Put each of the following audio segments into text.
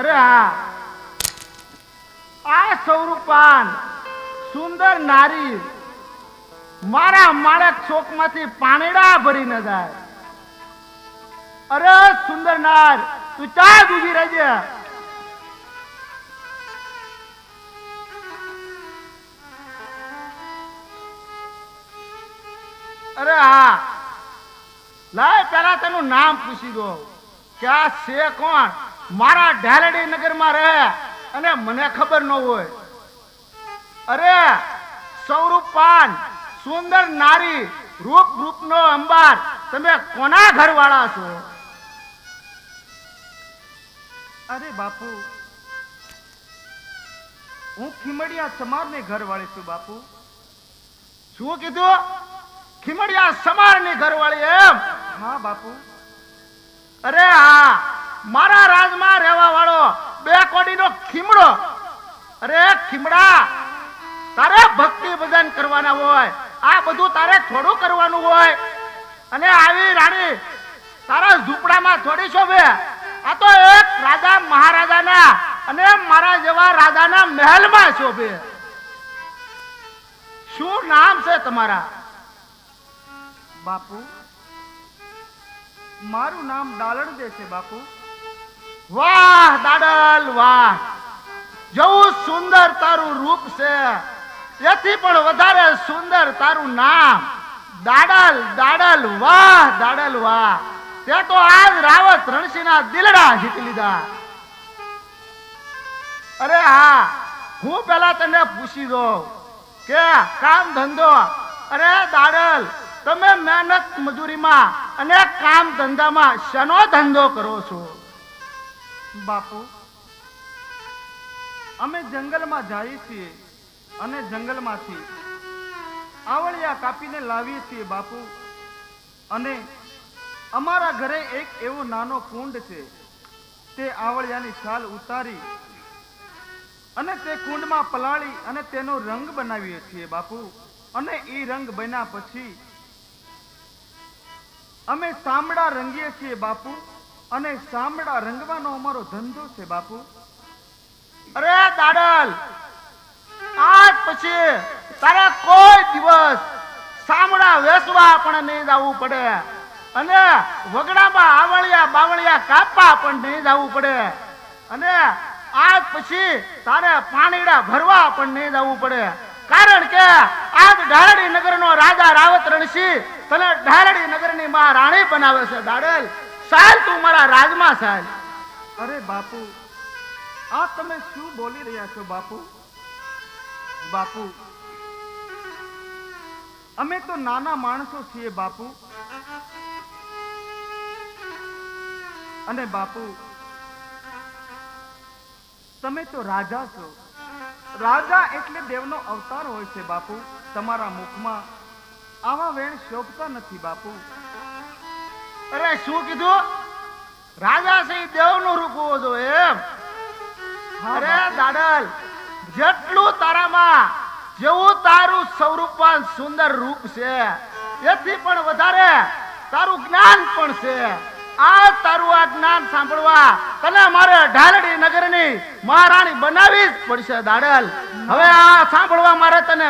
અરે હા, આ સૌરૂપાન સુંદર નારી મારા માળક ચોકમાંથી પાણીડા ભરી ન જાય. અરે સુંદર નાર, તું ચાલ ઉભી રહેજે. અરે હા, લાય પેલા તેનું નામ પૂછી દો કે આ છે કોણ. મારા ઢાલડી નગરમાં રહે અને મને ખબર ન હોય. અરે સૌરૂપાન સુંદર નારી, રૂપ રૂપનો અંબાર, તમે કોના ઘરવાળા છો? અરે બાપુ, હું ખીમડિયા સમારની ઘરવાળી છું બાપુ. શું કીધું? ખીમડિયા સમારની ઘરવાળી એમ? હા બાપુ. અરે હા, મારા રાજમાં રહેવા વાળો બે કોડીનો ખીમડો. અરે ખીમડા, તારે ભક્તિ ભજન કરવાના હોય, આ બધું તારે થોડું કરવાનું હોય. અને આવી રાણી તારા ઝૂંપડામાં થોડી શોભે. આ તો એક રાજા મહારાજાના અને મારા જેવા રાજાના મહેલમાં શોભે. શું નામ છે તમારા? બાપુ, મારું નામ દાલણ દે છે બાપુ. વાહ દાડલ વાહ, જેવું સુંદર તારું રૂપ છે એથી પણ વધારે સુંદર તારું નામ. દાડલ દાડલ વાહ, દાડલ વાહ. તે તો આજ રાવત રણસિંહના દિલડા જીતી લીધા. અરે હા, હું પેલા તને પૂછી દઉં કે કામ ધંધો. અરે દાડલ, તમે મહેનત મજૂરીમાં અને કામ ધંધામાં શેનો ધંધો કરો છો? બાપુ, અમે જંગલમાં જઈએ છીએ અને જંગલમાંથી આવળિયા કાપીને લાવીએ છીએ બાપુ. અને અમારા ઘરે એક એવો નાનો કુંડ છે. તે આવળિયાની છાલ ઉતારી અને તે કુંડમાં પલાળી અને તેનો રંગ બનાવીએ છીએ બાપુ. અને એ રંગ બન્યા પછી અમે સામડા રંગીએ છીએ બાપુ. અને સામડા રંગવાનો અમારો ધંધો છે બાપુ. અરે દાડલ, આજ પછી તારે કોઈ દિવસ સામડા વેચવા પણ નહીં જવું પડે અને વગડામાં આવળિયા બાવળિયા કાપવા પણ નહીં જવું પડે. અને આજ પછી તારે પાણીડા ભરવા પણ નહીં જવું પડે. કારણ કે આજ ઢાલડી નગરનો રાજા રાવત રણસિંહ તને ઢાલડી નગરની મહારાણી બનાવે છે. દાડલ, ચાલ તું મારા રાજમાં ચાલ. અરે બાપુ, આ તમે શું બોલી રહ્યા છો બાપુ? બાપુ, અમે તો નાના માણસો છીએ બાપુ. અને બાપુ, તમે તો રાજા છો. રાજા એટલે દેવનો અવતાર હોય છે બાપુ. તમારા મુખમાં આવા વેણ શોભતા નથી બાપુ. અરે શું કીધું? રાજા છે દેવનું રૂપ હોવો જોઈએ એમ? અરે દાડલ, જેટલું તારામાં જેવું તારું સ્વરૂપાન સુંદર રૂપ છે એથી પણ વધારે તારું જ્ઞાન પણ છે. આ તારું આ જ્ઞાન સાંભળવા તને મારે ઢાલડી નગરની મહારાણી બનાવી જ પડશે. દાડલ, હવે આ સાંભળવા મારે તને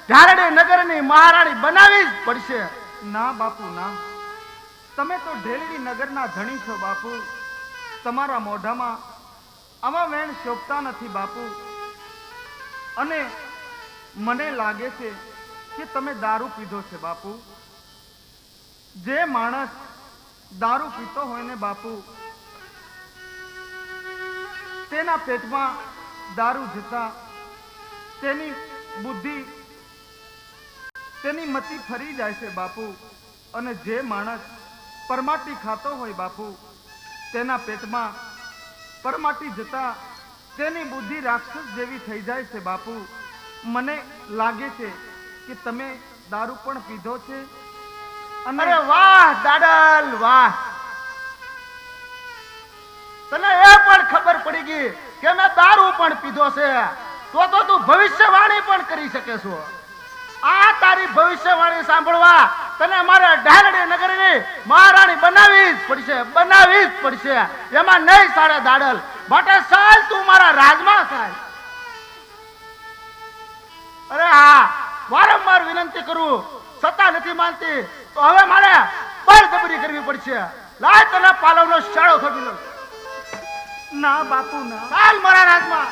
ઢાલડી નગરની મહારાણી બનાવી જ પડશે. ના બાપુ ના, તમે તો ઢેલડી નગરના ધણી છો બાપુ. તમારા મોઢામાં આવા વેણ શોભતા નથી બાપુ. અને મને લાગે છે કે તમે દારૂ પીધો છે બાપુ. જે માણસ દારૂ પીતો હોય ને બાપુ, તેના પેટમાં દારૂ જતા તેની બુદ્ધિ, તેની મતિ ફરી જાય છે બાપુ. અને જે માણસ પરમાટી ખાતો હોય બાપુ, તેના પેટમાં પરમાટી જતા તેની બુદ્ધિ રાક્ષસ જેવી થઈ જાય છે બાપુ. મને લાગે છે કે તમે દારૂ પણ પીધો છે. અરે વાહ દાડલ વાહ, તને એ પણ ખબર પડી ગઈ કે મેં દારૂ પણ પીધો છે. તો તું ભવિષ્યવાણી પણ કરી શકે છો. આ તારી ભવિષ્યવાણી સાંભળવા તને મારે ઢાલડી નગરની મહારાણી બનાવી જ પડશે એમાં નહીં સારે દાડલ માટે સાલ તું મારા રાજમાં સાલ. અરે હા, વારંવાર વિનંતી કરું છતાં નથી માનતી તો હવે મારે બળજબરી કરવી પડશે. લાય તને પાલવનો શાળો થોડી લઉં. ના બાપુ ના. ચાલ મારા રાજમાં.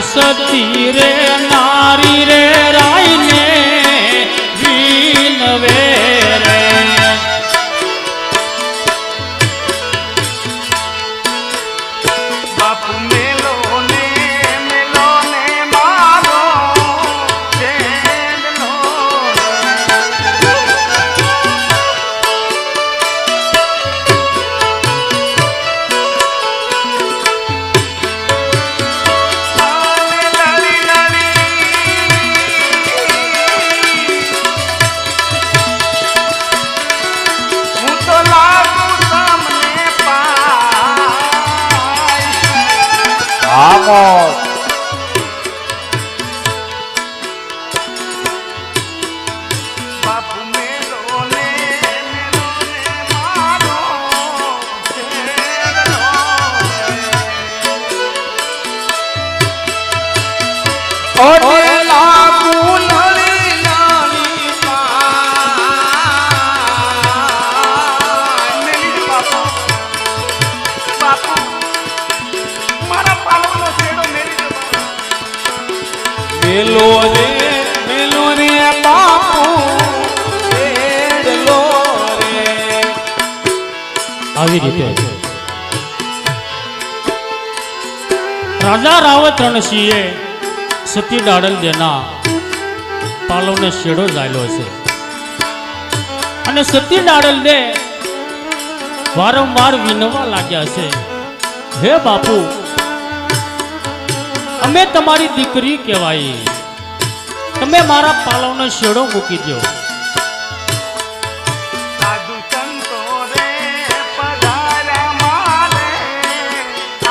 સતી રે નારી રે રાઈ ને વિનવે રે. બાપુ મેલો ને મારો ચેડલો. બાપુ મેલો ને મારો ચેડલો. ઓરે લાગુ નળી નાની પાય. બાપુ મારા પાલવનો છેડો મેલી દો. મેલો રે બાપુ છેડલો રે. આવી રીતે રાજા રાવત રણસિંહે સતી ડાડલ દેના પાલવને શેડો જાયલો છે અને સતી ડાડલ દે વારંવાર વિનવા લાગ્યા છે. હે બાપુ, અમે તમારી દીકરી કહેવાય, તમે મારા પાલવનો શેડો મૂકી દો. સાધુ સંતો રે પધાર્યા મારે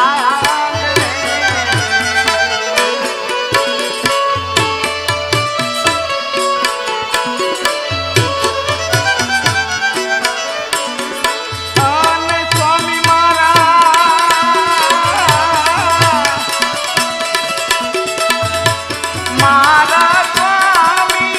આંગણે. અને સ્વામી મારા સ્વામી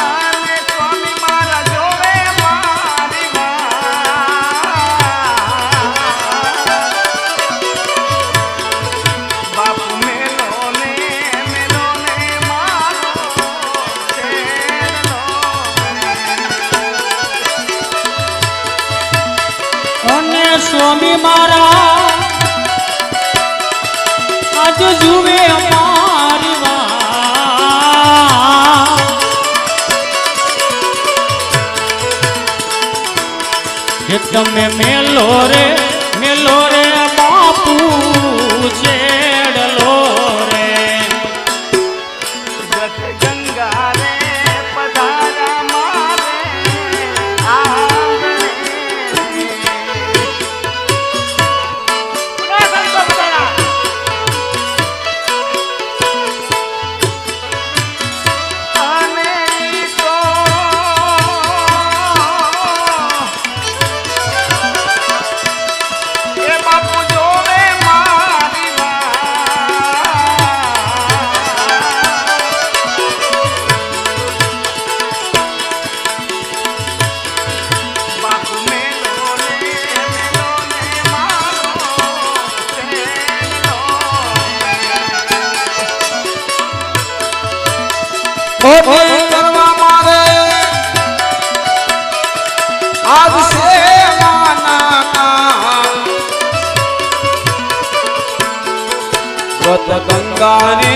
અને સ્વામી મારા જોડે મારી બાપુ મેલો ને મારો ચેડલો. અને સ્વામી મારા આજ જુએ અમારી વાત. કે તમે મેલો રે પર્વત ગંગાને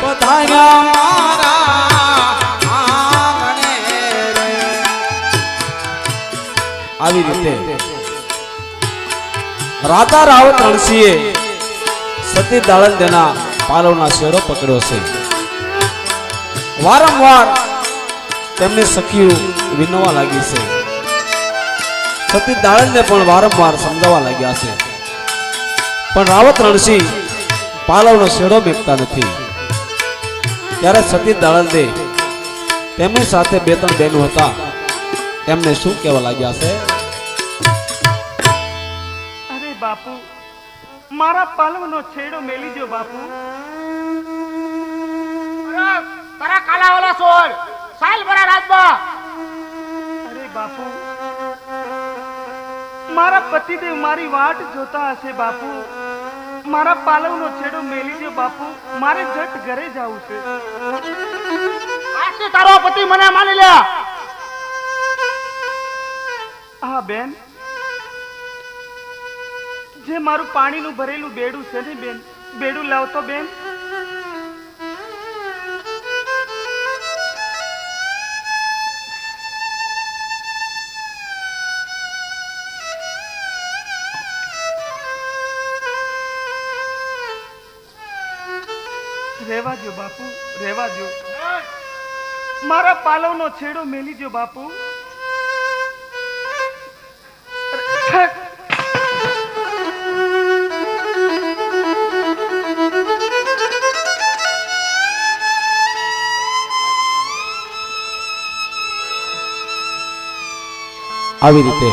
પધાર્યા મારા આંગણે રે. આવી રીતે રાધા રાવત રણસિંહે સતી દાળંદેના પાલવના શેડો પકડ્યો છે. વારંવાર તેમને સખીઓ વિનવા લાગી છે. સતી દાળંદને પણ વારંવાર સમજાવવા લાગ્યા છે, પણ રાવત રણસિંહ પાલવનો શેડો મેકતા નથી. ત્યારે સતી દાળંદે તેમની સાથે બે ત્રણ બહેનો હતા, એમને શું કહેવા લાગ્યા છે? અરે બાપુ, મારા પાલવનો છેડો મેલી જો બાપુ. અરે તારા કાલાવાલા છોડ સાલ ભરા રાજમાં. અરે બાપુ, મારા પતિદેવ મારી વાટ જોતા હશે બાપુ. મારા પાલવનો છેડો મેલી જો બાપુ, મારે જટ ઘરે જવું છે. આજથી તારો પતિ મને માની લે. હા બેન, જે મારું પાણીનું ભરેલું બેડું છે ને બેન, બેડું લાવતો બેન. રેવા જો બાપુ, રેવા જો. મારા પાલવનો છેડો મેલી જો બાપુ. આવી રીતે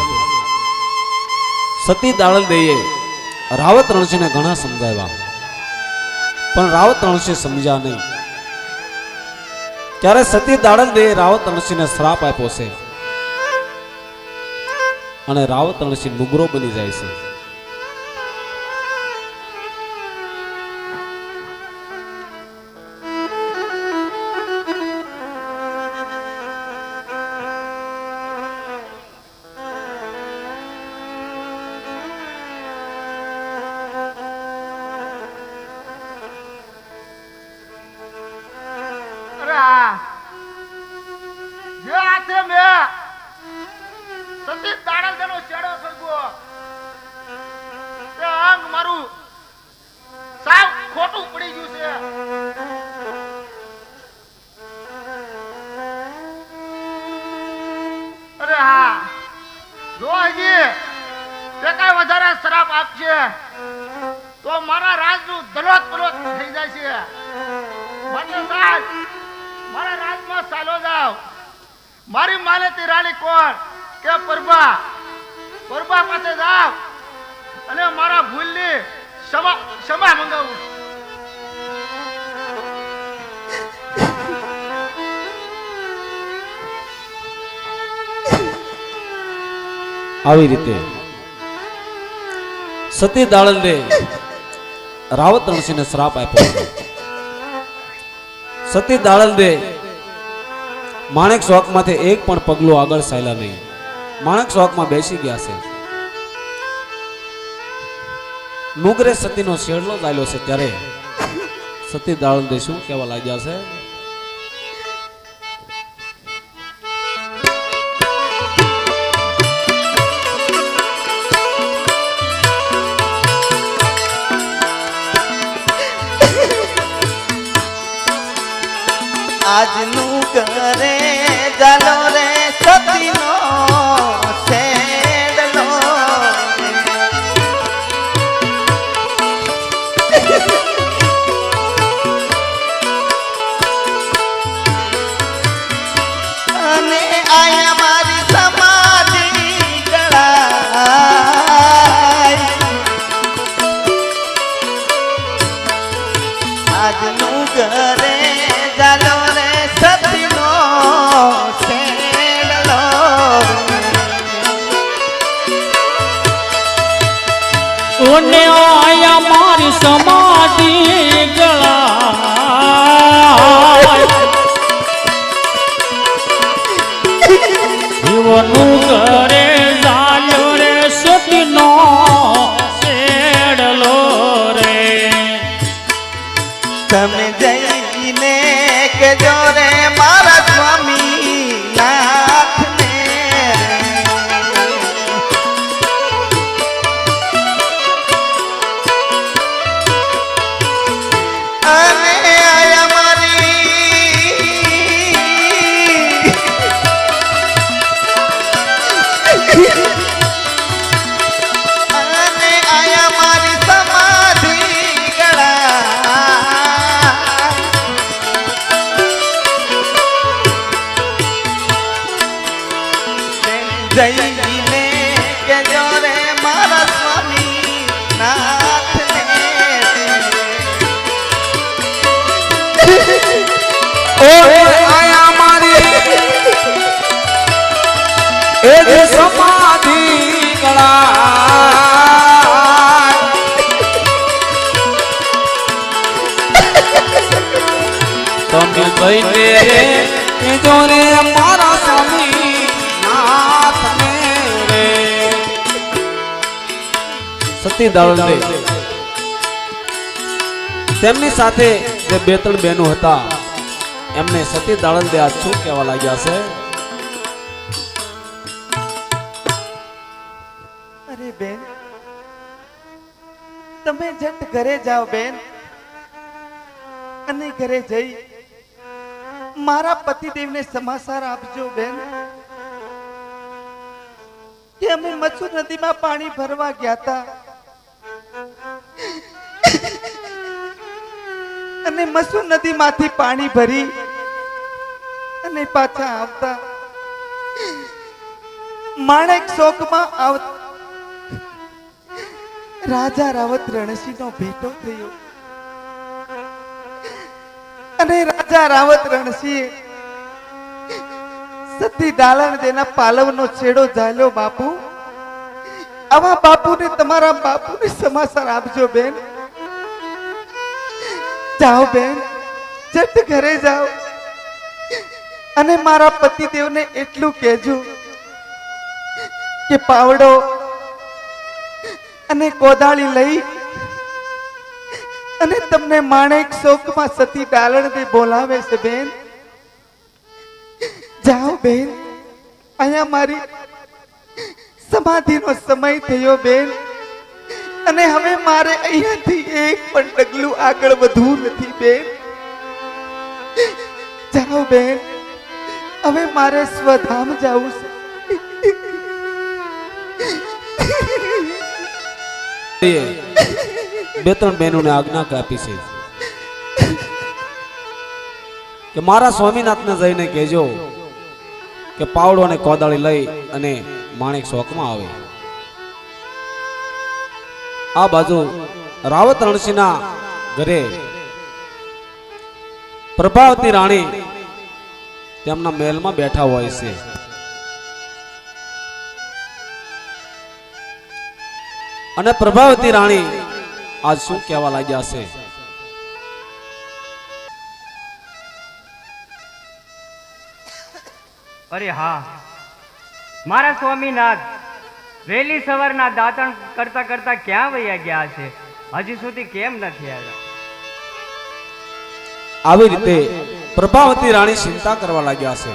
સતી દાળંદેએ રાવત રણસિંહને ઘણા સમજાવ્યા, પણ રાવત રણસિંહ સમજ્યા નહીં. ત્યારે સતી દાળંદેએ રાવત રણસિંહને શ્રાપ આપ્યો છે અને રાવત રણસિંહ નુગરો બની જાય છે. જે હાથે મેં સતી દાળંદેનો છેડો સળગો, તે અંગ મારું સાવ ખોટું પડી ગયું છે. અરે હા, જો હજી તે કઈ વધારે શ્રાપ આપશે તો મારા રાજનું દલોત પલોત થઈ જાય છે. મને સાહેબ મારા રાજમાં ચાલો જાવ. મારી માનેતી રાણી કોણ કે પરબા, પરબા પાસે જાવ અને મારા ભૂલની ક્ષમા મંગાવું. આવી રીતે સતી દાળંદે રાવત રણસિંહને શ્રાપ આપ્યો. સતી દાળંદે માણેક ચોકમાંથી એક પણ પગલું આગળ ચાલ્યા નહીં. માણેક ચોકમાં બેસી ગયા છે. નુગરે સતીનો શેડલો ચાલ્યો છે. ત્યારે સતી દાળંદે શું કહેવા લાગ્યા છે? આજનું કરે ચાલો રે સતીનો છેડલો. અને આયા મારી સમાધિ ગળાય. આજનું કરે ચાલો રે સતીનો છેડલો. ઓને આયા મારી સમાધિ ગળાય. જીવનું કરે જાલ્યો રે સતીનો છેડલો રે. તમે જઈને કેજો રે મારા સ્વામી નાથને અને આયા મારી સમાધિ જઈને કેજો રે મારા સ્વામી નાથને ઓય આયા મારી એ જે સમાધિ ગળા તમે કહીને કેજો રે મારા સ્વામી નાથને રે સતી દાળને તેમની સાથે જે બે ત્રણ બહેનો હતા એમને સતી દાળન દે આજ શું કહેવા લાગ્યા છે? અરે બેન તમે જટ ઘરે જાઓ બેન અને ઘરે જઈ મારા પતિદેવને સમાચાર આપજો બેન કે અમે મચ્છુ નદીમાં પાણી ભરવા ગયા હતા અને મચ્છુ નદીમાંથી પાણી ભરી અને પાછા આવતા માણેક ચોકમાં આવતા રાજા રાવત રણસિંહનો ભેટો થયો અને રાજા રાવત રણસિંહ સતી દાલણ દેના પાલવનો છેડો ઝાલ્યો બાપુ આવા બાપુને તમારા બાપુને સમાચાર આપજો બેન જાઓ બેન જટ ઘરે જાઓ અને મારા પતિદેવને એટલું કહેજો કે પાવડો અને કોદાળી લઈ અને તમને માણેક ચોકમાં સતી દાલણ દે બોલાવે છે બેન જાઓ બેન અહીંયા મારી સમાધિનો સમય થયો બેન અને હવે મારે અહીંયાથી એક પણ ડગલું આગળ વધવું નથી બેન જાઓ બેન હવે મારે સ્વધામ જવું છે બે ત્રણ બહેનોને આજ્ઞા આપી છે કે મારા સ્વામીનાથને જઈને કહેજો કે પાવડો અને કોદાળી લઈ અને માણેક ચોકમાં આવે. આ બાજુ રાવત રણસિંહના ઘરે પ્રભાવતી રાણી તેમના મહેલમાં બેઠા હોય છે. અને પ્રભાવતી રાણી આજ શું કહેવા લાગ્યા છે? અરે હા મારા સ્વામીનાથ વહેલી સવારના દાંતણ કરતા કરતા ક્યાં વયા ગયા છે? હજી સુધી કેમ નથી આવ્યા? આવી રીતે પ્રભાવતી રાણી ચિંતા કરવા લાગ્યા છે.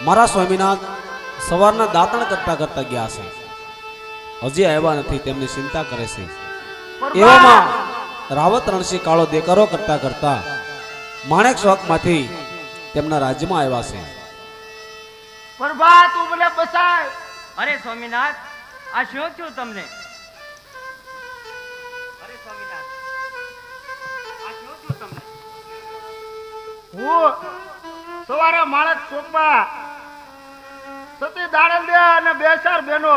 મારા સ્વામીનાથ સવારના દાંતણ કરતા કરતા ગયા છે, હજી આવ્યા નથી, તેમની ચિંતા કરે છે. એવામાં રાવત રણસિંહ કાળો દેકારો કરતા કરતા માણેક ચોકમાંથી તેમના રાજ્યમાં આવ્યા છે. પ્રભા તું મને બસાય. અરે સ્વામીનાથ આ શું થયું તમને? અરે સ્વામીનાથ આ શું થયું તમને? હું સવારે માણસ ચોકમાં સતી દાણંદે અને બે ચાર બહેનો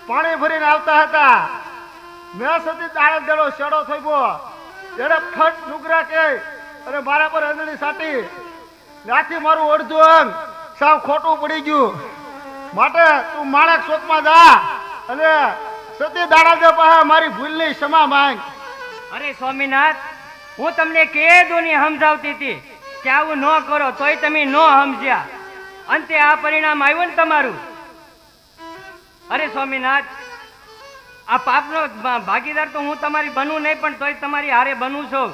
પાણી ભરીને આવતા હતા. મેં સતી દાણંદેનો શેડો થઈ ગયો, એને ફટ નુગરા કે અને મારા પર અંજળી સાટી, ત્યાંથી મારું અડધું અંગ સાવ ખોટું પડી ગયું. માટે તું માણેક ચોકમાં જા અને સતી દાણંદે પાસે મારી ભૂલની ક્ષમા માંગ. અરે સ્વામીનાથ હું તમને કેદોની સમજાવતી હતી કે આવું ન કરો, તોય તમે ન સમજ્યા. અંતે આ પરિણામ આવ્યું ને તમારું. અરે સ્વામીનાથ આ પાપનો ભાગીદાર તો હું તમારી બનું નહીં, પણ તોય તમારી હારે બનું છું.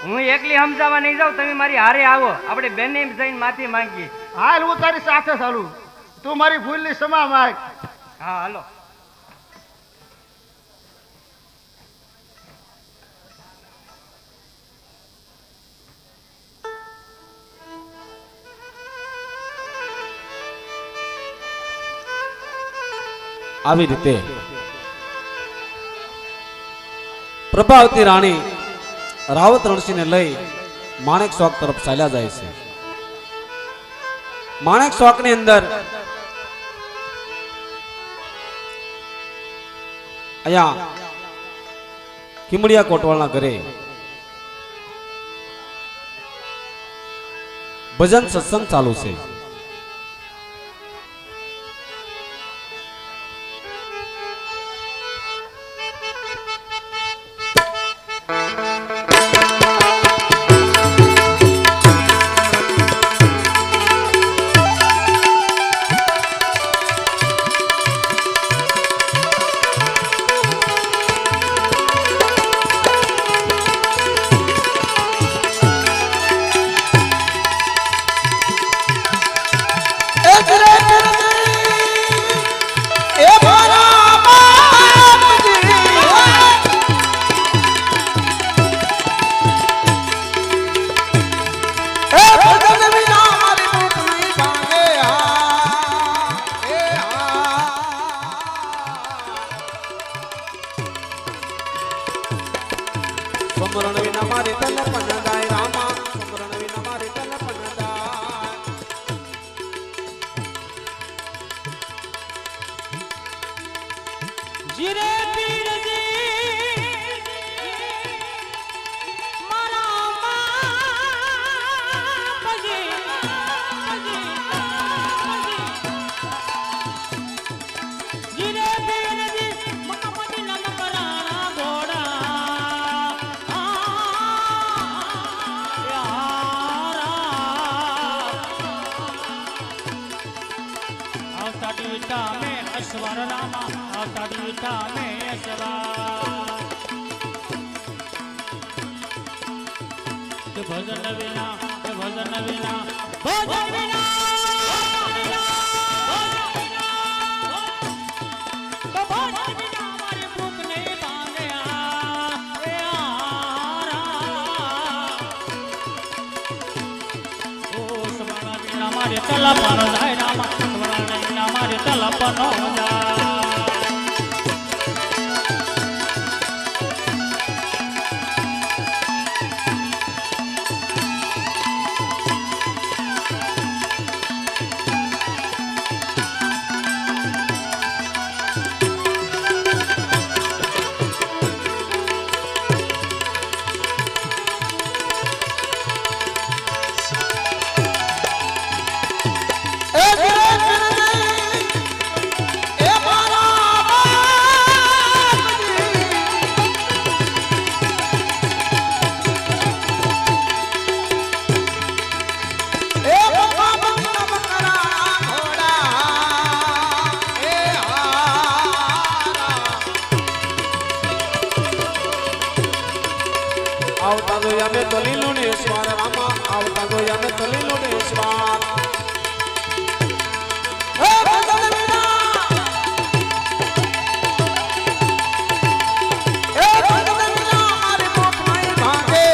હું એકલી સમજાવવા નહીં જાઉં, તમે મારી હારે આવો, આપણે બેને જઈને માફી માંગીએ. હાલ હું તારી સાથે ચાલું, તું મારી ભૂલની ક્ષમા માંગ. હા હાલો. આવી રીતે પ્રભાવતી રાણી રાવત રણસિંહને લઈ માણેક ચોક તરફ ચાલ્યા જાય છે. માણેક ચોકની અંદર અહીંયા કિમડિયા કોટવાલના ઘરે ભજન સત્સંગ ચાલુ છે. સમરણ વિના મારે તલપન દાય રામા, સમરણ વિના મારે તલપન દાય. જીરે પીરજી મારા બાપજી, જીરે પીરજી મકમદી નમકરા ઘોડા આવતા દીટા મેં અશ્વર રામા, આવતા દીટા મેં અશ્વર. ભજન વિના, ભજન વિના, ભજન વિના, મારી ભૂખ નહીં ભાંગ્યા. મારે તલપનો જાય રામા, મારે તલપનો જાય. આવતા જોયા મેં દલીલો ને સ્વાર રામા, આવતા જોયા મેં દલીલો ને સ્વાર. હે ભજન વિના, હે ભજન વિના મારી ભૂખ નહીં ભાંગે.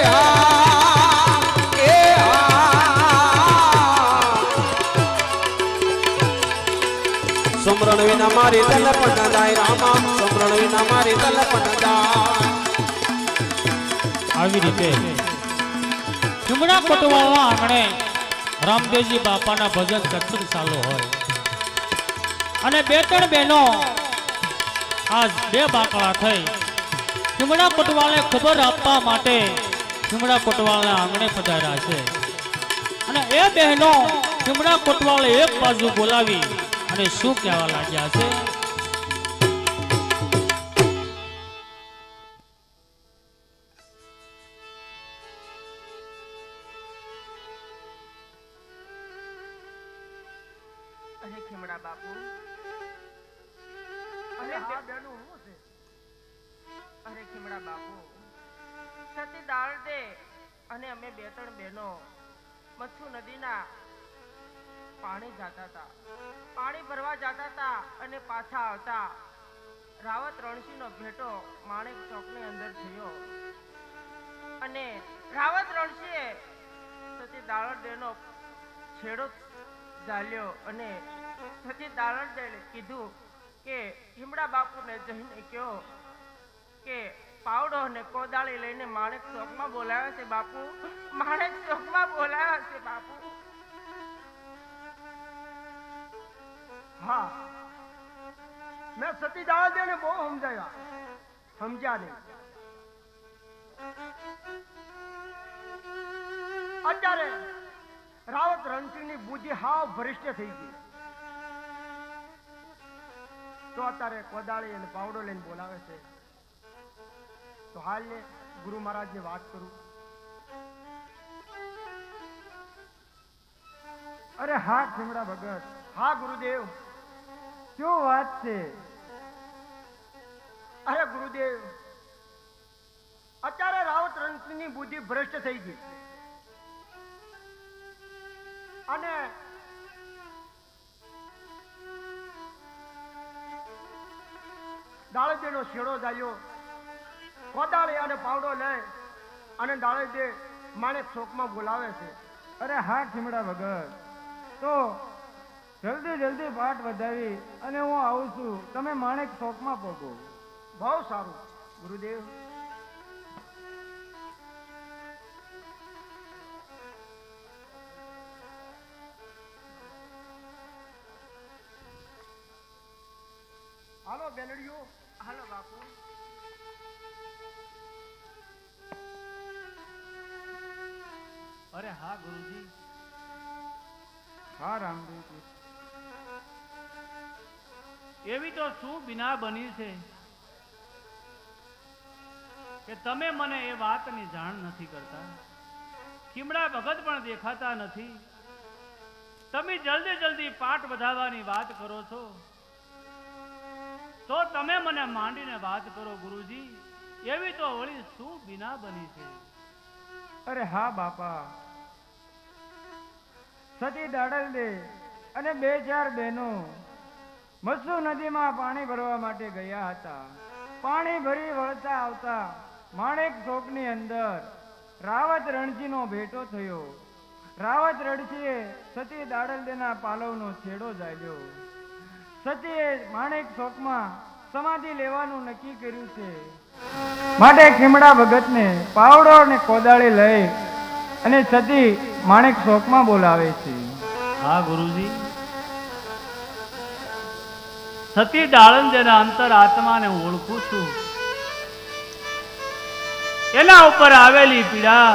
સમરણ વિના મારી તલપન જાય રામા, સમરણ વિના મારી તલપન જાય. આવી રીતે ચુમડા કોટવાળના આંગણે રામદેવજી બાપાના ભજન સત્સંગ ચાલુ હોય અને બે ત્રણ બહેનો આજ બે બાકડા થઈ ચુમડા કોટવાળને ખબર આપવા માટે ચુમડા કોટવાળના આંગણે પધાર્યા છે. અને એ બહેનો ચુમડા કોટવાળે એક બાજુ બોલાવી અને શું કહેવા લાગ્યા છે. અરે ખીમડા બાપુ, અરે હા બેનું શું છે? અરે ખીમડા બાપુ, સતી દાળદે અને અમે બે ત્રણ બહેનો મચ્છુ નદીના પાણી જાતા હતા, પાણી ભરવા જાતા હતા અને પાછા આવતા રાવત રણસિંહનો ભેટો માણેક ચોકની અંદર થયો અને રાવત રણસિંહે સતી દાળદેનો છેડો ઝાલ્યો અને સતી દાળદેને કીધું કે ખીમડા બાપુને જઈને કહો કે પાવડો અને કોદાળી લઈને માણેક ચોકમાં બોલાવ્યા છે બાપુ, માણેક ચોકમાં બોલાવ્યા છે બાપુ. હા, મેં સતી દાળદેને બહુ સમજ્યા નહીં. અત્યારે રાવત રણસિંહની બુદ્ધિ હાવ ભ્રષ્ટ થઈ ગઈ. તો અત્યારે કોદાળી અને પાવડો લઈને બોલાવે છે. તો હાલ ને ગુરુ મહારાજને વાત કરું. અરે હા ખીમડા ભગત, હા ગુરુદેવ. શું વાત છે? અરે ગુરુદેવ, અત્યારે રાવત રણસિંહની બુદ્ધિ ભ્રષ્ટ થઈ ગઈ અને દાળદેનો છેડો જાયો, કોદાળી અને પાવડો લઈ અને દાળદે માણેક ચોકમાં બોલાવે છે. અરે હા ખીમડા ભગત, તો જલ્દી પાઠ વધાવી અને હું આવું છું, તમે માણેક ચોકમાં પહોંચો. બહુ સારું ગુરુદેવ. હાલો બેનડીઓ. હાલો બાપુ. અરે હા ગુરુજી. હા રામદેવજી. એવી તો શું બિના બની છે કે તમે મને એ વાતની જાણ નથી કરતા. ખીમડા ભગત પણ દેખાતા નથી. તમે જલ્દી પાઠ વધારવાની વાત કરો છો તો તમે મને માંડીને વાત કરો ગુરુજી. એવી તો વળી શું બિના બની છે? અરે હા બાપા, સતી દાડલદે અને 2-4 બહેનો મચ્છુ નદીમાં પાણી ભરવા માટે ગયા હતા. પાણી ભરી વળતા આવતા માણેક ચોકની અંદર રાવત રણસિંહનો ભેટો થયો. રાવત રણસિંહે સતી દાડલદેના પાલવનો છેડો ઝાલ્યો. સતીએ માણેક ચોકમાં સમાધિ લેવાનું નક્કી કર્યું છે. માટે ખીમડા ભગતને પાવડો અને કોદાળી લઈ અને સતી માણેક ચોકમાં બોલાવે છે. હા ગુરુજી. સતી દાળંદેના અંતર આત્માને હું ઓળખું છું. એના ઉપર આવેલી પીડા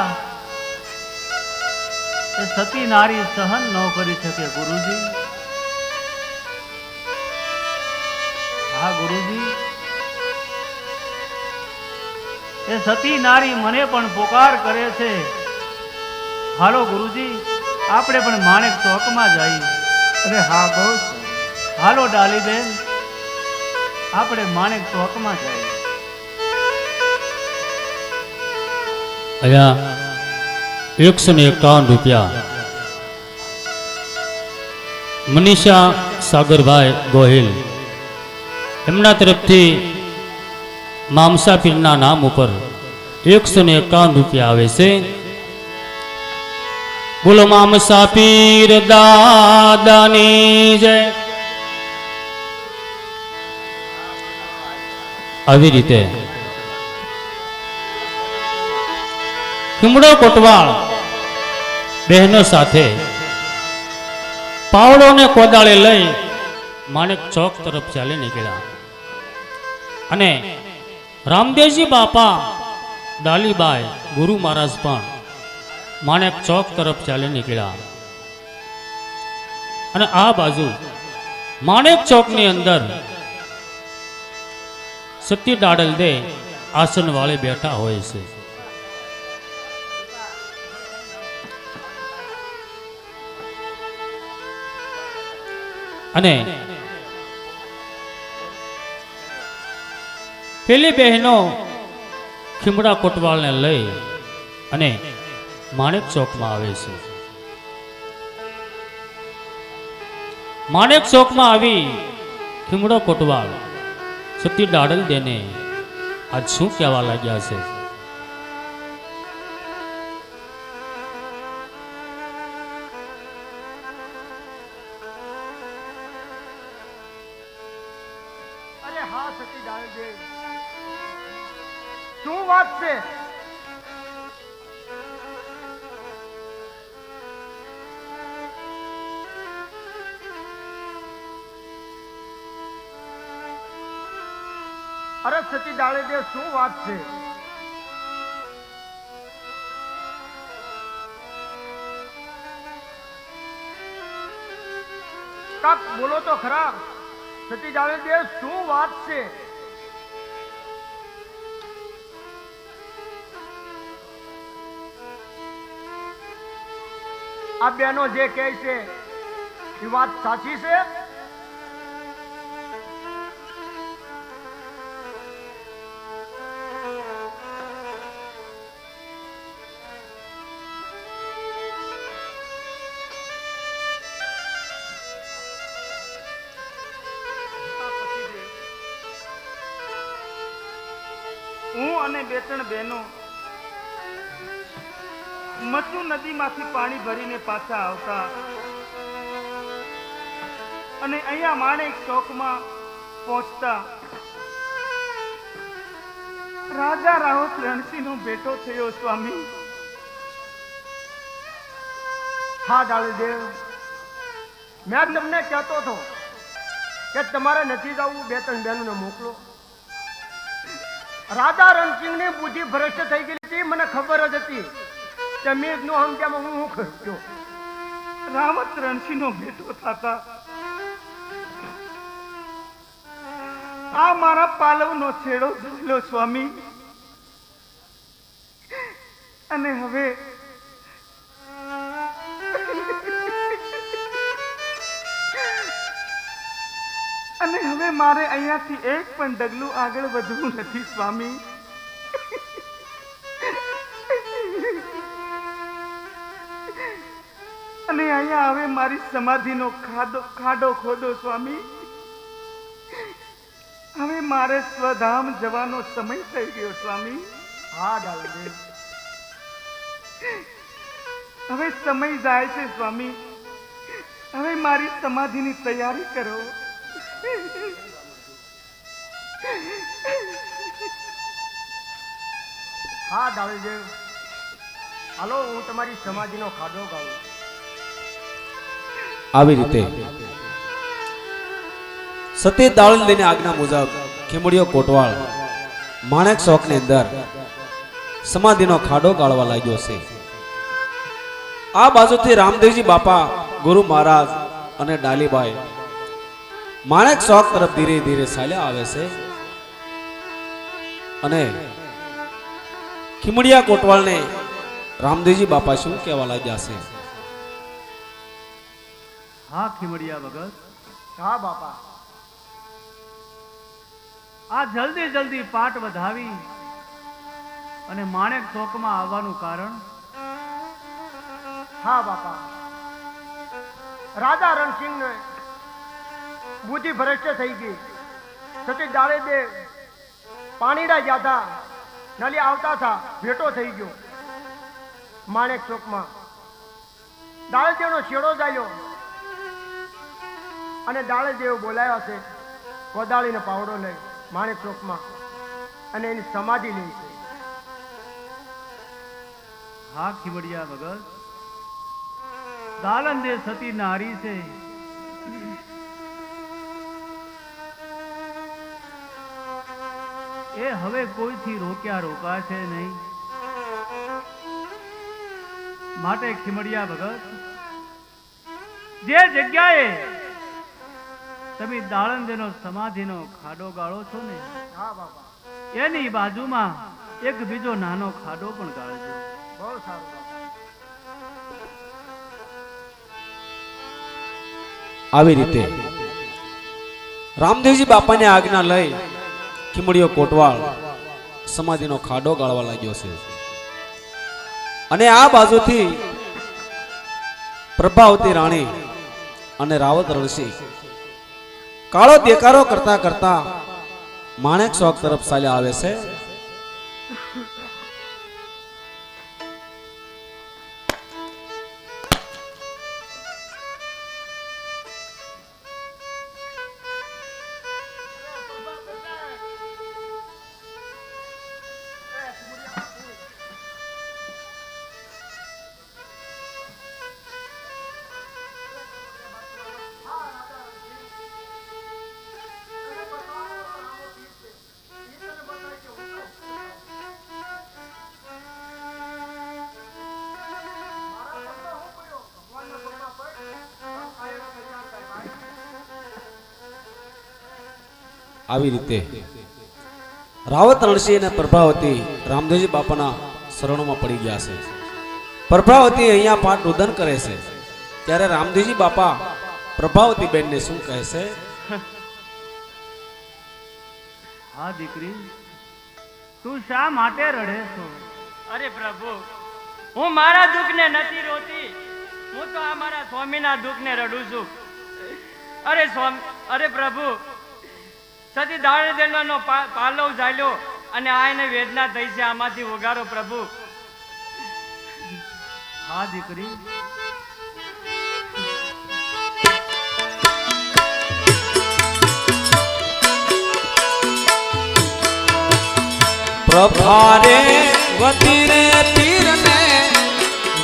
એ સતી નારી સહન ન કરી શકે ગુરુજી. હા ગુરુજી, એ સતી નારી મને પણ પોકાર કરે છે. હાલો ગુરુજી, આપણે પણ માણેક ચોકમાં જઈએ. અરે હા બહુ હાલો ડાલીબેન, આપણે માણેક ચોકમાં જઈએ. અહીંયા 151 રૂપિયા મનીષા સાગરભાઈ ગોહિલ એમના તરફથી મામસા પીરના નામ ઉપર 151 રૂપિયા આવે છે. બોલો મામસા પીર દાદાની જય. આવી રીતે ખીમડો કોટવાળ બહેનો સાથે પાવડો ને કોદાળે લઈ માણેક ચોક તરફ ચાલી નીકળ્યા અને રામદેવજી બાપા, ડાલીબાઈ, ગુરુ મહારાજ પણ માણેક ચોક તરફ ચાલી નીકળ્યા અને આ બાજુ માણેક ચોકની અંદર સતી દાડલદે આસન વાળે બેઠા હોય છે. અને પેલી બહેનો ખીમડા કોટવાલને લઈ અને માણેક ચોકમાં આવે છે. માણેક ચોકમાં આવી ખીમડો કોટવાલ સતી દાડલ દેને આજ શું કહેવા લાગ્યા છે? અરે હા સતી દાળદે, શું વાત છે? અરે સતી દાળદે, શું વાત છે? કાક બોલો તો ખરા. સતી દાળદે, શું વાત છે? આ બેનો જે કહે છે એ વાત સાચી છે? હું અને બે ત્રણ બહેનો મચ્છુ નદીમાંથી પાણી ભરીને પાછા આવતા અને અહીંયા માણેક ચોકમાં પહોંચતા રાજા રાવત રણસિંહનો ભેટો થયો સ્વામી. હા દાળદેવ, મેં તમને કહેતો હતો કે તમારે નથી જવું, બે ત્રણ બહેનોને મોકલો. રાજા રણસિંહની બુદ્ધિ ભ્રષ્ટ થઈ ગઈ હતી, મને ખબર જ હતી. તમે જ નો સમજ્યામાં હું ખર્ચ્યો. રાવત રણસિંહનો ભેટો થતા આ મારા પાલવનો છેડો જોયેલો સ્વામી. અને હવે મારે અહીંયાથી એક પણ ડગલું આગળ વધવું નથી સ્વામી. અને અહીંયા હવે મારી સમાધિનો ખાડો ખોદો સ્વામી. હવે મારે સ્વધામ જવાનો સમય થઈ ગયો સ્વામી. હા દાળદેવ, હવે સમય જાય છે સ્વામી. હવે મારી સમાધિની તૈયારી કરો. હા દાળદેવ, હાલો હું તમારી સમાધિનો ખાડો ગાઉં. આવી રીતે સતી દાળદેવની આજ્ઞા મુજબ ખીમડીયો કોટવાલ માણેક ચોકની અંદર સમાધિનો ખાડો ગાળવા લાગ્યો છે. આ બાજુથી રામદેવજી બાપા, ગુરુ મહારાજ અને ડાલીબાઈ માણેક ચોક તરફ ધીરે ધીરે ચાલ્યા આવે છે. અને ખીમડીયા કોટવાલને રામદેવજી બાપા શું કહેવા લાગ્યા છે? હા ખીમડિયા ભગત, હા બાપા, આ જલ્દી જલ્દી પાટ વધાવી અને માણેક ચોકમાં આવવાનું કારણ? હા બાપા, રાજા રણસિંહને બુદ્ધિ ભ્રષ્ટ થઈ ગઈ. સતી દાળદેવ પાણીડા જાતા નાલી આવતા હતા, ભેટો થઈ ગયો માણેક ચોકમાં. દાળદેવનો છેડો જાયો અને દાળદેવ બોલાયા છે કોદાળીનો પાવડો લઈ માણેક ચોકમાં, અને એની સમાધિ લે છે. હા ખીમડિયા ભગત, દાલંદે સતી નારી છે. એ હવે કોઈથી રોક્યા રોકાશે નહીં. માટે ખીમડિયા ભગત, જે જગ્યાએ તમે દાળંદેનો સમાધિનો ખાડો ગાળો છો ને, હા બાપા, એની બાજુમાં એક બીજો નાનો ખાડો પણ ગાળજો. બહુ સારું બાપા. આવી રીતે રામદેવજી બાપાની આજ્ઞા લઈ ખીમડીયો કોટવાલ સમાધિનો ખાડો ગાળવા લાગ્યો છે અને આ બાજુથી પ્રભાવતી રાણી અને રાવત રણસિંહ કાળો દેકારો કરતા કરતા માણેક ચોક તરફ ચાલ્યા આવે છે. આવી રીતે રાવત રણસિંહ અને પ્રભાવતી રામદેવજી બાપાના શરણોમાં પડી ગયા છે. પ્રભાવતી અહીંયા પાઠ રુદન કરે છે ત્યારે રામદેવજી બાપા પ્રભાવતી બેનને શું કહે છે? હા દીકરી, તું શા માટે રડે છો? અરે પ્રભુ, હું મારા દુઃખને નથી રોતી, હું તો આ મારા સ્વામીના દુઃખને રડું છું. અરે પ્રભુ, સતી દાણેદેવનો પાલવ ઝાલ્યો અને આ એને વેદના થઈ છે, આમાંથી ઉગારો પ્રભુ. હા દીકરી, પ્રભારે વતીરે પીરને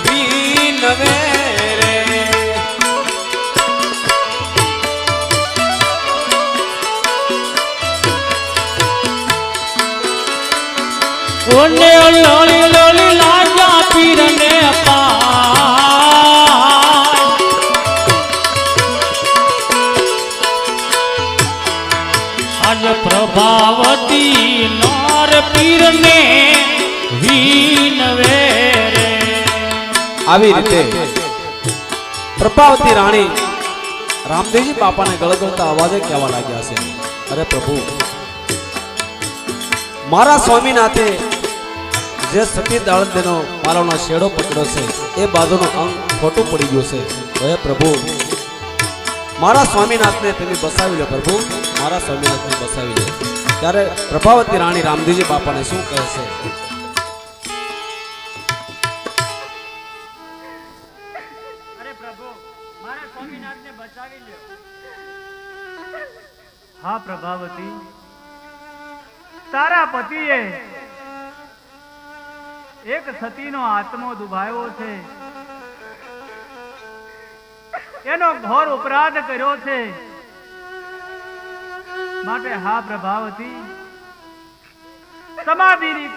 વિનવે રે. ઓને લોલી લોલી લાજા પીરને પાય આજ પ્રભાવતી નાર પીરને વિનવે રે. આવી રીતે પ્રભાવતી રાણી રામદેવજી બાપાને ગળગળતા અવાજે કહેવા લાગ્યા છે, અરે પ્રભુ, મારા સ્વામીનાથે જે સતી દાળદેનો માલવનો શેડો પકડ્યો છે એ બાજુનું અંગ ખોટું પડી ગયું છે. હે પ્રભુ, મારા સ્વામીનાથને તમે બસાવી લો પ્રભુ, મારા સ્વામીનાથને બસાવી લો. ત્યારે પ્રભાવતી રાણી રામદેવજી બાપાને શું કહે છે? અરે પ્રભુ, મારા સ્વામીનાથને બચાવી લ્યો. હા પ્રભાવતી, તારા પતિએ એક સતીનો આત્મો દુભાયો છે, એનો ઘોર અપરાધ કર્યો છે. માટે હા પ્રભાવતી, સમાધિની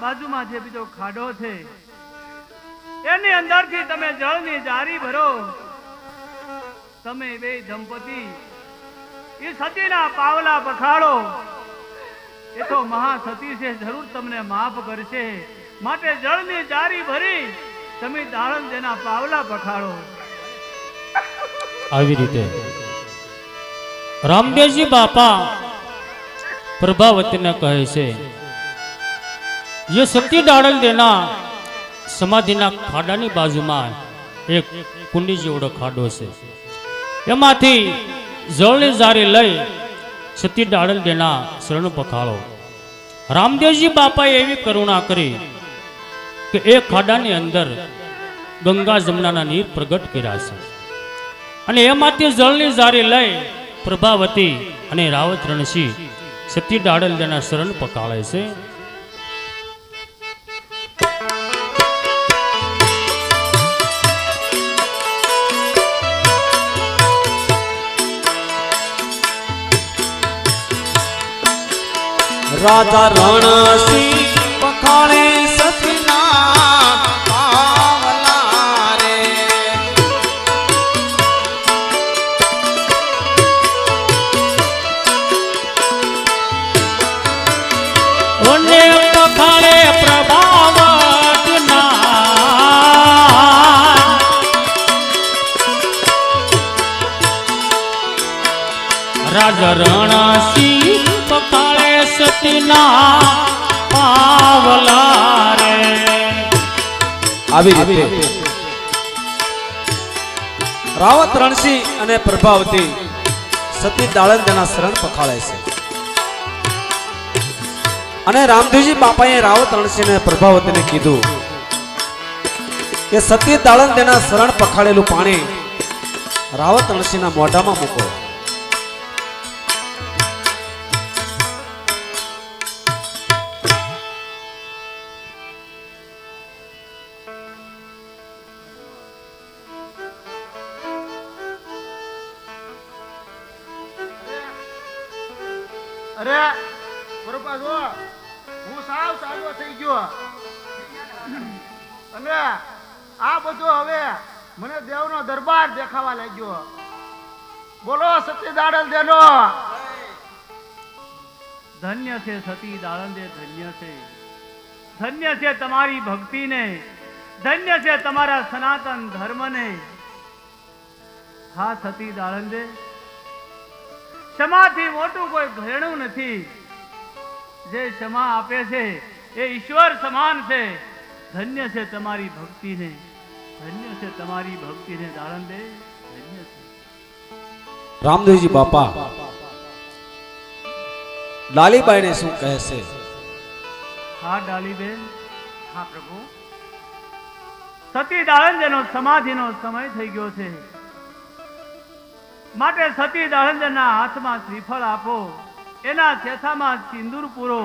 બાજુમાં જે બીજો ખાડો છે એની અંદરથી તમે જળની જારી ભરો. તમે બે દંપતી એ સતીના પાવલા પખાડો, એ તો મહાસતી છે, જરૂર તમને માફ કરશે. માટે જળની જારી ભરી તમે દાળન તેના પાવલા પખાડો. આવી રીતે રામદેવજી બાપા પ્રભાવતીને કહે છે, જે સતી દાડલ દેના સમાધિના ખાડાની બાજુમાં એક કુંડી જેવડો ખાડો છે, એમાંથી જળની જારી લઈ સતી દાડલ દેના શરણ પખાળો. રામદેવજી બાપાએ એવી કરુણા કરી કે એ ખાડાની અંદર ગંગા જમનાના નીર પ્રગટ કર્યા છે અને એમાંથી જળની જારી લઈ પ્રભાવતી અને રાવત રણસિંહ સતી દાડલ દેના શરણ પખાળે છે. રાજા રણસિંહ પખાળે સતીના પાવલા રે. ઓને પખાળે પ્રભાવતના રાજા રણસિંહ પખાળે સતીના આવી રીતે રાવત રણસિંહ અને પ્રભાવતી સતી દાળંદના શરણ પખાળે છે અને રામદેવજી બાપાએ રાવત રણસિંહ અને પ્રભાવતીને કીધું કે સતી દાળંદના શરણ પખાળેલું પાણી રાવત રણસિંહના મોઢામાં મૂકો. અરે બરોબર જો હું સાવ સાજો થઈ ગયો અને આ બધું હવે મને દેવનો દરબાર દેખાવા લાગ્યો. બોલો સતી દાડલ દેનો. ધન્ય છે સતી દાળંદે, ધન્ય છે, ધન્ય છે તમારી ભક્તિને, ધન્ય છે તમારા સનાતન ધર્મને. હા સતી દાળંદે, ક્ષમાથી મોટું કોઈ ઘરેણું નથી. જે ક્ષમા આપે છે એ ઈશ્વર સમાન છે. ધન્ય છે તમારી ભક્તિને, ધન્ય છે તમારી ભક્તિને દાળંદે, ધન્ય છે. રામદેવજી બાપા ડાલીબાઈને શું કહે છે? હા ડાલીબેન, હા પ્રભુ, સતી દાળંદેનો સમાધિનો સમય થઈ ગયો છે. માટે સતી દાળંદના હાથમાં શ્રીફળ આપો, એના ચેથામાં સિંદૂર પૂરો,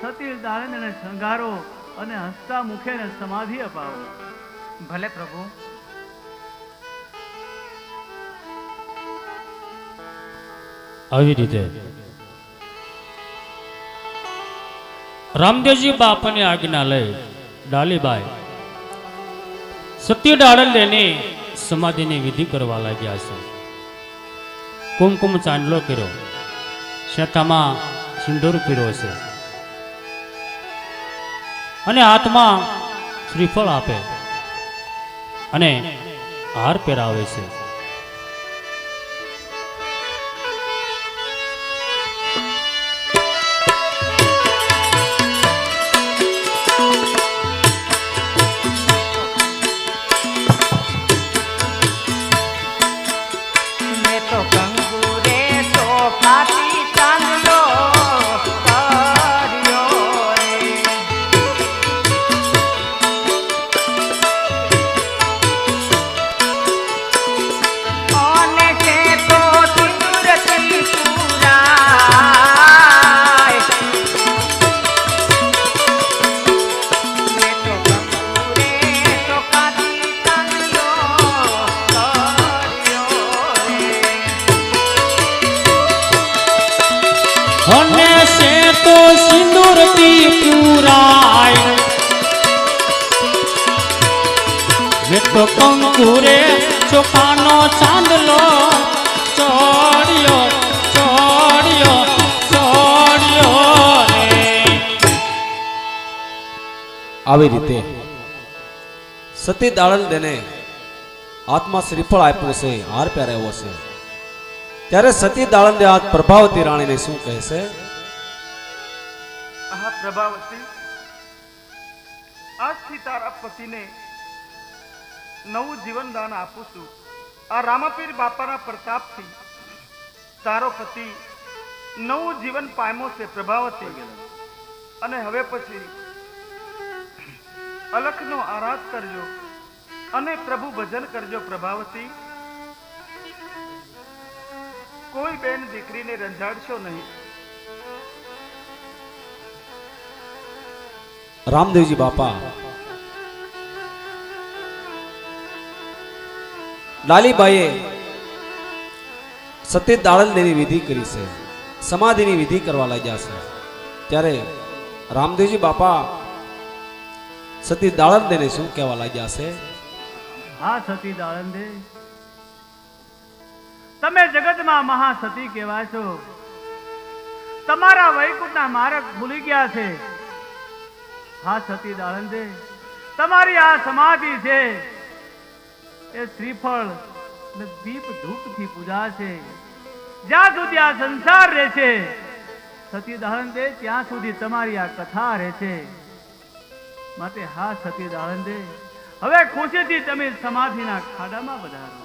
સતી દાળંદને શણગારો અને હસતા મુખેને સમાધિ અપાવો. ભલે પ્રભુ. આવી રીતે રામદેવજી બાપાની આજ્ઞા લઈ ડાલીબાઈ સતી દાળંદેની સમાધિની વિધિ કરવા લાગ્યા છે. કુમકુમ ચાંદલો કર્યો, શેતામાં સિંદૂર કર્યો છે અને હાથમાં શ્રીફળ આપે અને હાર પહેરાવે છે. તો કંકુરે ચોખાનો ચાંદલો ચોડ્યો ચોડ્યો ચોડ્યો રે. આવી રીતે સતી દાળંદેને હાથમાં શ્રીફળ આપ્યું છે, હાર પહેરાવ્યો છે. ત્યારે સતી દાળંદે હાથ પ્રભાવતી રાણીને શું કહે છે? આહા પ્રભાવતી, આજથી તારા પતિને નવું જીવન દાન આપું છું. આ રામાપીર બાપાના પ્રતાપથી તારો પતિ નવું જીવન પામ્યો છે પ્રભાવતી. અને હવે પછી અલખનો આરાધ કરજો અને પ્રભુ ભજન કરજો પ્રભાવતી. કોઈ બેન દીકરીને રંજાડશો નહીં. રામદેવજી બાપા લાલીબાઈએ સતી દાળંદેની વિધિ કરી છે, સમાધિની વિધિ કરવા લાગ્યા છે. ત્યારે રામદેવજી બાપા સતી દાળંદેને શું કહેવા લાગ્યા છે? હા સતી દાળંદે, તમે જગતમાં મહાસતી કહેવાય છો. તમારા વૈકુંઠના માર્ગ ભૂલી ગયા છે. હા સતી દાળંદે, તમારી આ સમાધિ છે એ શ્રીફળ ને દીપ ધૂપથી પૂજા છે. જ્યાં સુધી આ સંસાર રહે છે સતી દાળંદે, ત્યાં સુધી તમારી આ કથા રહે છે. માટે હા સતી દાળંદે, હવે ખુશીથી તમે સમાધિના ખાડામાં વધારો.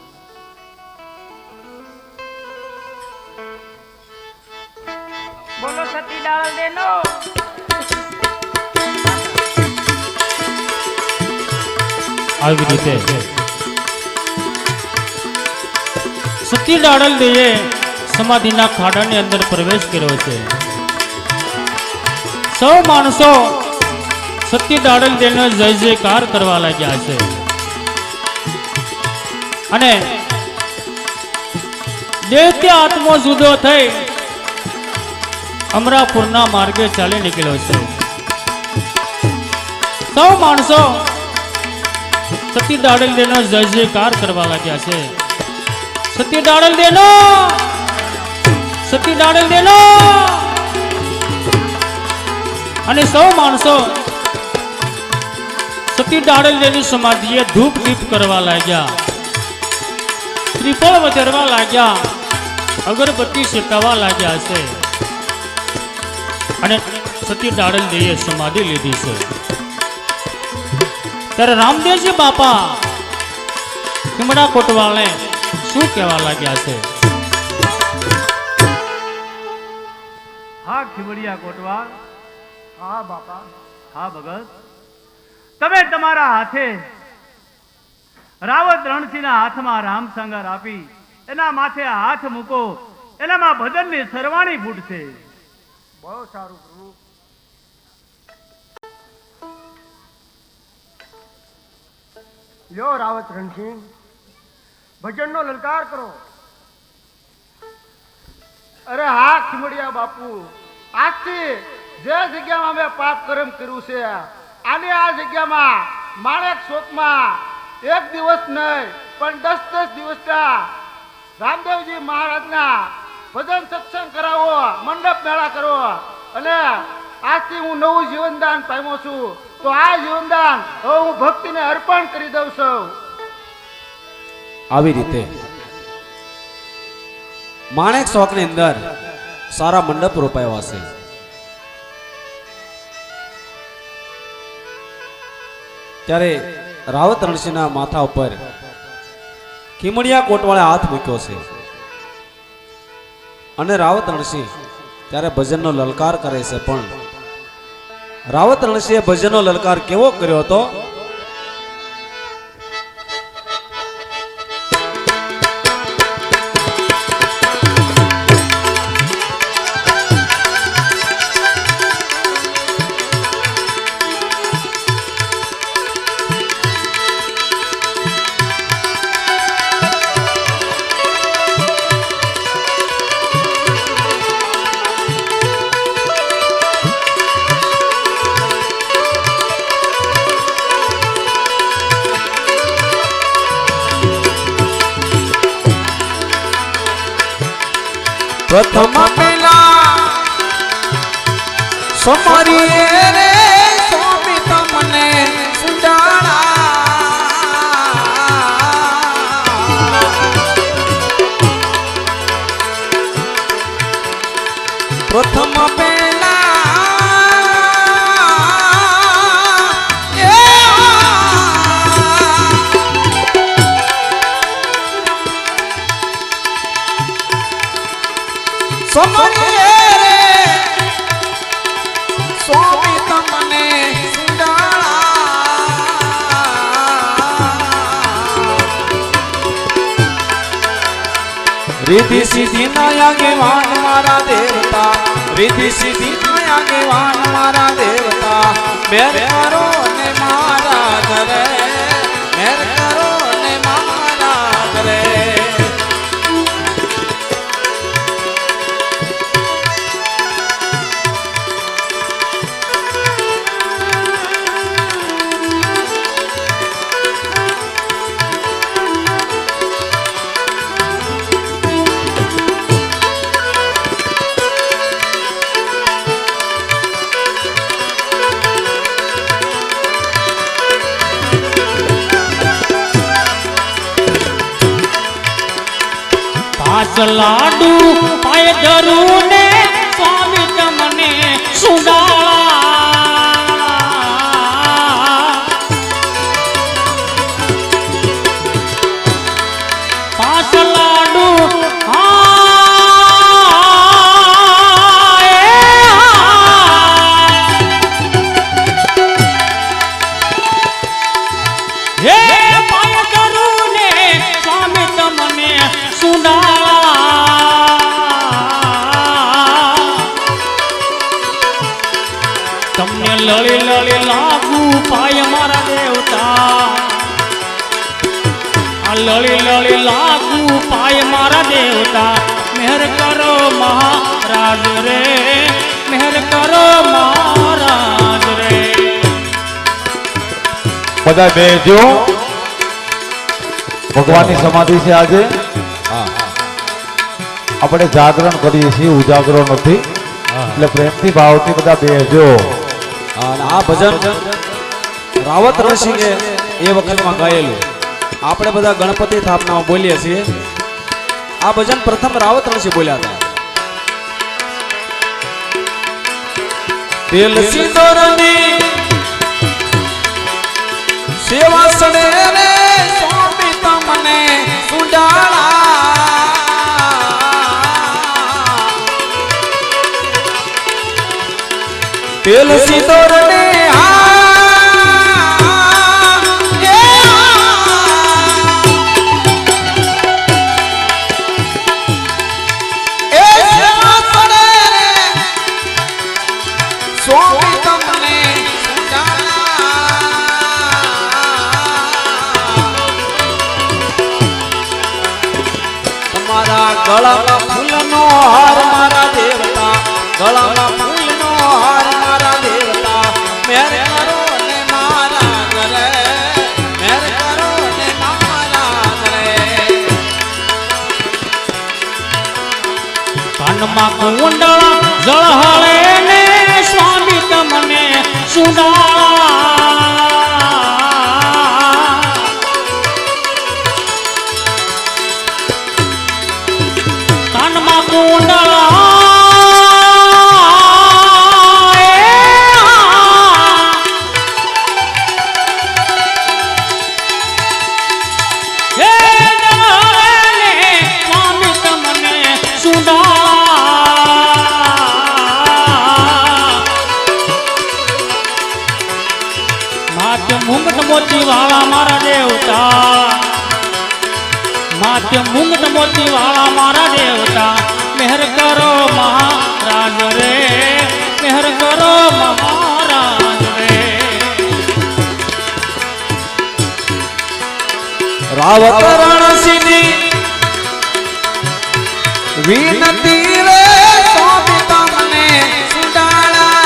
બોલો સતી દાળ દેનો. આવી રીતે સતી દાડલ દેએ સમાધિના ખાડાની અંદર પ્રવેશ કર્યો છે. સૌ માણસો સતી દાડલ દેનો જય જયકાર કરવા લાગ્યા છે અને દેહથી આત્મો જુદો થઈ અમરાપુરના માર્ગે ચાલી નીકળ્યો છે. સૌ માણસો સતી દાડલ દેનો જય જયકાર કરવા લાગ્યા છે. સતી દાડલ દેનો, સતી દાડલ દેનો. અને સૌ માણસો સતી દાડલ દેની સમાધિએ ધૂપ દીપ કરવા લાગ્યા, શ્રીફળ વધેરવા લાગ્યા, અગરબત્તી સટાવવા લાગ્યા છે અને સતી દાડલ દેએ સમાધિ લીધી છે. ત્યારે રામદેવજી બાપા ખીમડા કોટવાળને શું કહેવા લાગ્યા છે? હા ખીમડિયા કોટવાળ, હા બાપા. હા ભગત, તમે તમારા હાથે રાવત રણસિંહના હાથમાં રામ સંગાર આપી એના માથે હાથ મૂકો, એનામાં ભજનની સરવાણી ફૂટશે. બહુ સારું પ્રભુ. લ્યો રાવત રણસિંહ, ભજનનો લલકાર કરો. અરે હા ખીમડિયા બાપુ, આજથી જે જગ્યામાં મેં પાપ કર્મ કર્યું છે આની આ જગ્યામાં માણેક ચોકમાં એક દિવસ નહીં પણ 10 દિવસના રામદેવજી મહારાજના ભજન સત્સંગ કરાવો, મંડપ મેળા કરો અને આજથી હું નવું જીવનદાન પામ્યો છું. તો આ જીવનદાન હવે હું ભક્તિને અર્પણ કરી દઉં છું. આવી રીતે માણેક ચોકની અંદર સારા મંડપ રોપાયા છે. ત્યારે રાવત રણસિંહના માથા ઉપર ખીમડિયા કોટવાળે હાથ મૂક્યો છે અને રાવત રણસિંહ ત્યારે ભજનનો લલકાર કરે છે. પણ રાવત રણસિંહે ભજનનો લલકાર કેવો કર્યો હતો? પ્રથમ પેલા સમરી રે સ્વામી તમને સુડાણા. પ્રથમ સ્વામી તમને રીધિ સીધી નયા ગેવાન મારા દેવતા, રીધિ સીધી નયા ગેવાન મારા દેવતા. મેર કરો ને મારા ઘરે, મેર કરો ને મારા ઘરે. લાડુ પાય ધરું ને સ્વામી તમને સુડાળા. પાય કરું ને સ્વામી તમને સુંડાળા તમને લળી લળી લાગુ પાય મારા દેવતા આ લળી લળી લાગુ પાય મારા દેવતા મેહર કરો મહારાજ રે મેહર કરો મહારાજ રે બધા બેજો ભગવાનની સમાધિ છે આજે આપણે જાગરણ કરીએ છીએ ઉજાગરો નથી એટલે પ્રેમથી ભાવથી બધા બેજો અને આ ભજન રાવત ઋષિએ એ વખતમાં ગાયેલું આપણે બધા ગણપતિ સ્થાપનામાં બોલીએ છીએ આ ભજન પ્રથમ રાવત ઋષિ બોલ્યા હતા તેલ સિંદૂરની સેવા સડે રે સ્વામી તમને સુંડાળા તેલ સિંદૂરની ગળામાં ફૂલનો હાર મારા દેવતા ગળામાં ફૂલનો હાર મારા દેવતા મેર કરો ને મારા ઘરે મેર કરો ને મારા ઘરે કાનમાં કુંડળા જળહળે ને સ્વામી તમને સુંડાળા કાનમાં કુંડળા સ્વામી તમને સુંડાળા માથે મુંગટ મોતી વાળા મારા દેવતા માથે મુંગટ મોતી વાળા મારા દેવતા મેહર કરો મહારાજ રે મેહર કરો મહારાજ રે રાવત રણસિંહની વિનતી રે સ્વામી તમને સુંડાળા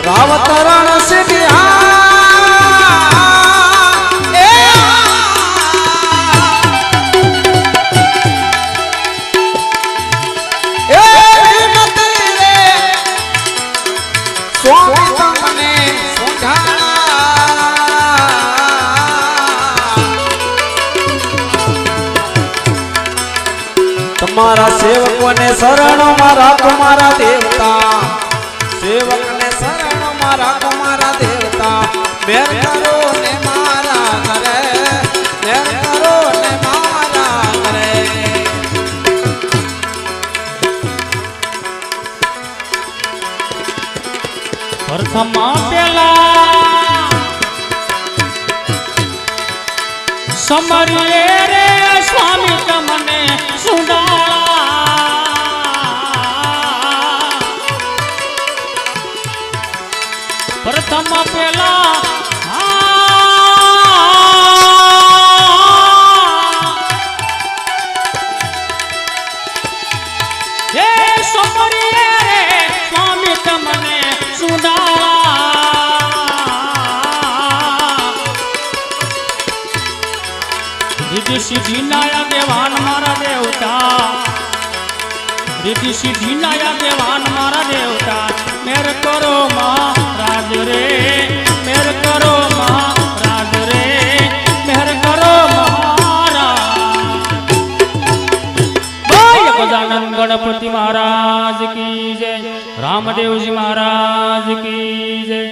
રાવત રણસિંહ તમારા સેવકોને શરણમાં રાખો મારા દેવતા સેવકને શરણમાં રાખો મારા દેવતા મેર કરો ને મારા ઘરે મેર કરો ને મારા ઘરે પ્રથમ પેલા સમરીએ રે સ્વામી તમને સુંડાળા પ્રથમ પેલા હે સમરીએ રે સ્વામી તમને સુંડાળા રીતિ સિદ્ધિ નાયા દેવાન મારા દેવતા રીતિ સિદ્ધિ નાયા દેવાન મારા દેવતા મેર કરો મહારાજ રે મેર કરો મહારાજ રે મેર કરો મહારાજ બોલ ગજાનન ગણપતિ મહારાજ કી જય રામદેવજી મહારાજ કી જય